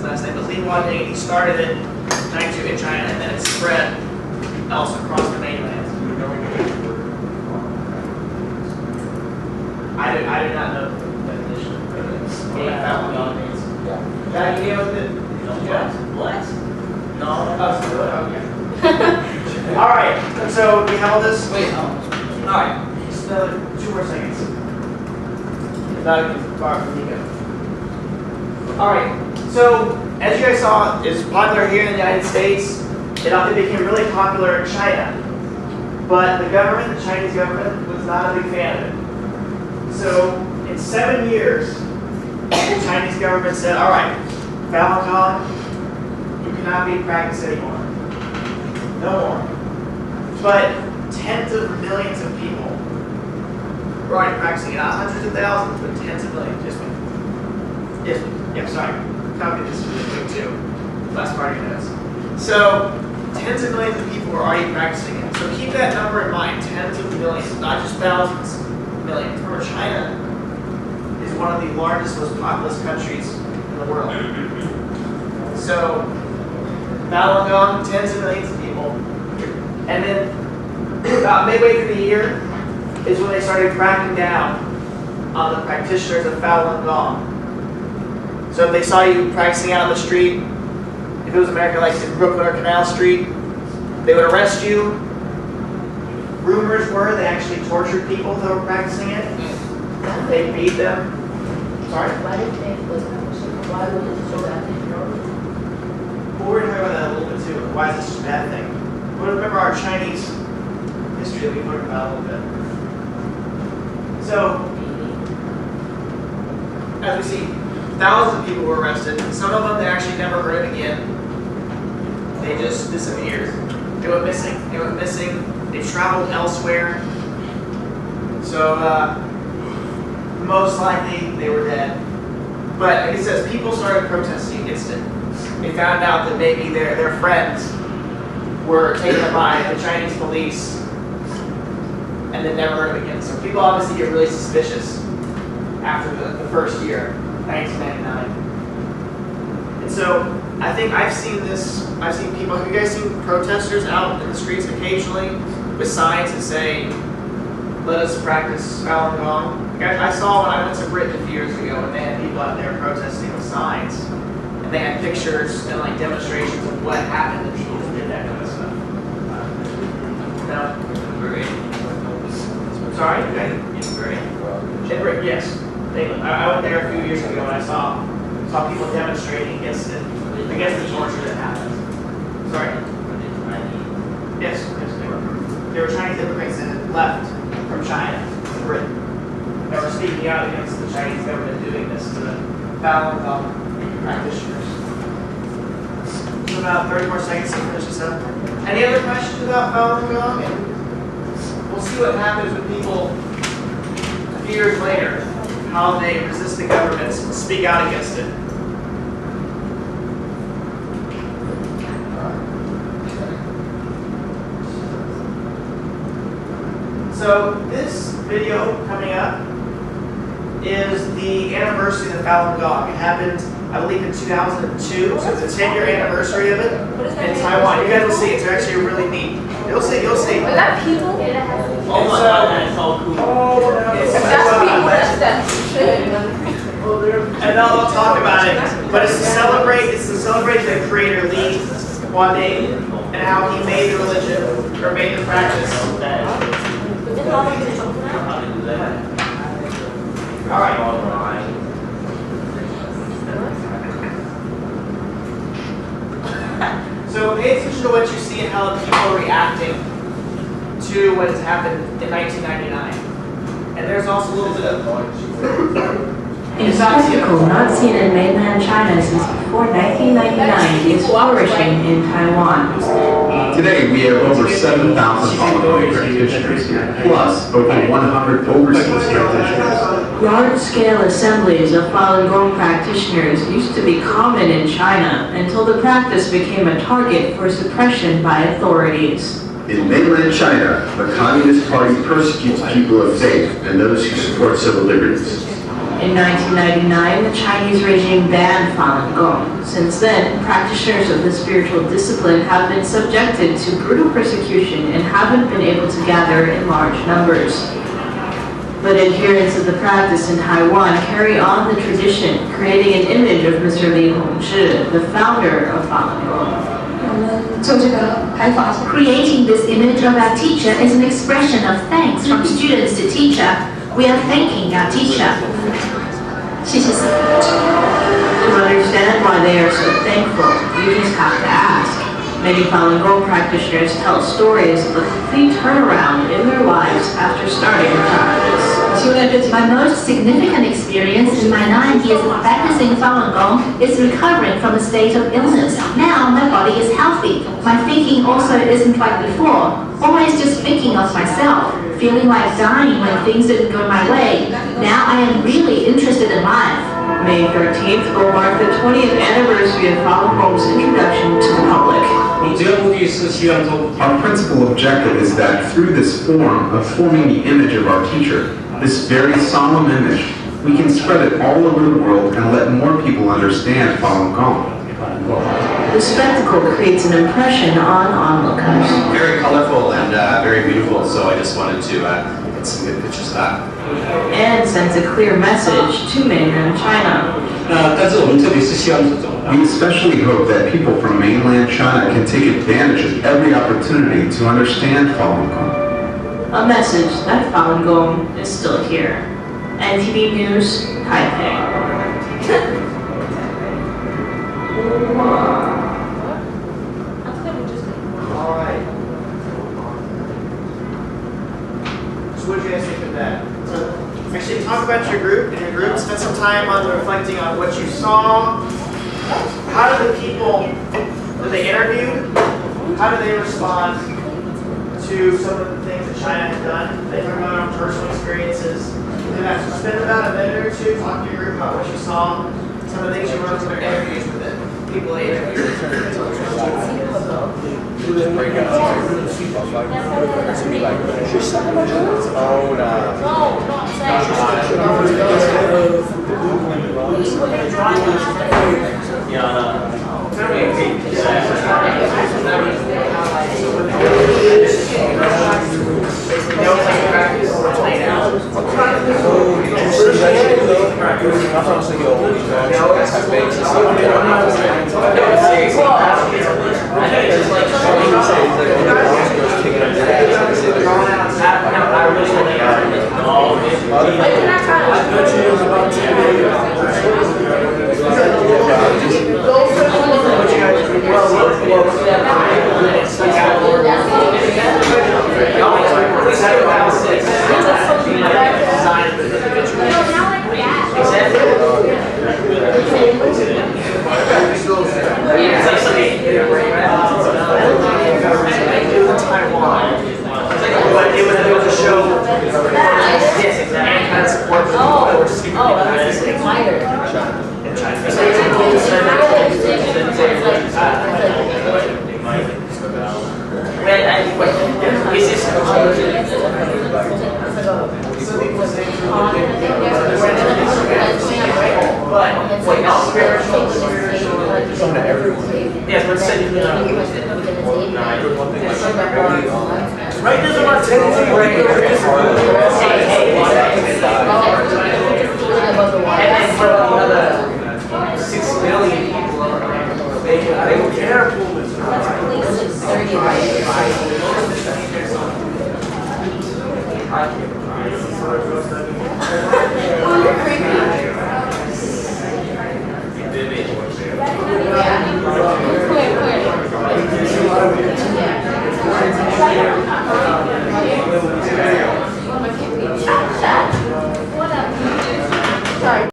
last name was Li Huading, and he started it in China, and then it spread else across the mainland. I do not know the definition of Falun Gong means. Jack, you know what? What? No. Oh, okay. All right. So we have all this. Wait. All right. Just 2 more seconds. That can far from Nico. All right. So as you guys saw, it's popular here in the United States. It became really popular in China, but the government, the Chinese government, was not a big fan of it. So in 7 years, the Chinese government said, all right, Falun Gong, you cannot be practiced anymore. No more. But tens of millions of people were already practicing it. Not hundreds of thousands, but tens of millions. Yeah, sorry. Copy this really quick too. Last part of your notes. So tens of millions of people were already practicing it. So keep that number in mind, tens of millions, not just thousands. Millions. Remember, China is one of the largest, most populous countries in the world. So, Falun Gong, tens of millions of people. And then, about midway through the year, is when they started cracking down on the practitioners of Falun Gong. So if they saw you practicing out on the street, if it was America, like in Brooklyn or Canal Street, they would arrest you. Rumors were they actually tortured people that were practicing it. They beat them. Sorry? Why did they was why was it so bad? Well, we're going to talk about that a little bit too. Why is this such a bad thing? We'll remember our Chinese history that we learned about a little bit. So, as we see, thousands of people were arrested. Some of them they actually never heard of again. They just disappeared. They went missing. They went missing. They traveled elsewhere, so most likely they were dead. But like it says, people started protesting against it. They found out that maybe their friends were taken by the Chinese police and then never heard of again. So people obviously get really suspicious after the first year, 1999. And so I think I've seen this. I've seen people. Have you guys seen protesters out in the streets occasionally with signs that say, "Let us practice Falun Gong"? Like I saw when I went to Britain a few years ago, and they had people out there protesting with signs, and they had pictures and like demonstrations of what happened to people who did that kind of stuff. No. Sorry. In Britain, yes. I went there a few years ago, and I saw people demonstrating against it. Against the torture that happened. Sorry? Yes, they were Chinese immigrants that had left from China to Britain. They were speaking out against the Chinese government doing this to the Falun Gong practitioners. So about 30 more seconds to finish this up. Any other questions about Falun Gong? And we'll see what happens with people a few years later, how they resist the governments and speak out against it. So this video coming up is the anniversary of the Falun Gong. It happened, I believe, in 2002, so it's a 10-year anniversary of it in Taiwan. You guys will see, it's actually really neat. You'll see, you'll see. Are that people? Oh my god, that's so cool. Oh, That's people, that's and they'll talk about it, but it's to celebrate the creator Li Huading and how he made the religion, or made the practice. All right. So pay attention to what you see and how the people are reacting to what has happened in 1999. And there's also a little bit of A spectacle not seen in mainland China since before 1999 is flourishing in Taiwan. Today, we have over 7,000 Falun Gong practitioners here, plus over 100 overseas practitioners. Large-scale assemblies of Falun Gong practitioners used to be common in China until the practice became a target for suppression by authorities. In mainland China, the Communist Party persecutes people of faith and those who support civil liberties. In 1999, the Chinese regime banned Falun Gong. Since then, practitioners of the spiritual discipline have been subjected to brutal persecution and haven't been able to gather in large numbers. But adherents of the practice in Taiwan carry on the tradition, creating an image of Mr. Li Hongzhi, the founder of Falun Gong. Creating this image of our teacher is an expression of thanks from students to teacher. We are thanking our teacher. To understand why they are so thankful, you just have to ask. Many Falun Gong practitioners tell stories of the complete turnaround in their lives after starting the practice. My most significant experience in my 9 years of practicing Falun Gong is recovering from a state of illness. Now my body is healthy. My thinking also isn't like before, always just thinking of myself, feeling like dying when things didn't go my way. Now I am really interested in life. May 13th will mark the 20th anniversary of Falun Gong's introduction to the public. Our principal objective is that through this form of forming the image of our teacher, this very solemn image, we can spread it all over the world and let more people understand Falun Gong. The spectacle creates an impression on onlookers. Very colorful and very beautiful, so I just wanted to get some good pictures of that. And sends a clear message to mainland China. We especially hope that people from mainland China can take advantage of every opportunity to understand Falun Gong. A message that Falun Gong is still here. NTV News, Taipei. Alright. So what do you guys think of that? So actually talk about your group, and your group spend some time on reflecting on what you saw. How did the people that they interviewed, how did they respond to some of the things that China had done? They talk about their own personal experiences. And then spend about a minute or two talking to your group about what you saw, some of the things you learned from their interviews with the people they interviewed. Right, there's about 10 right here.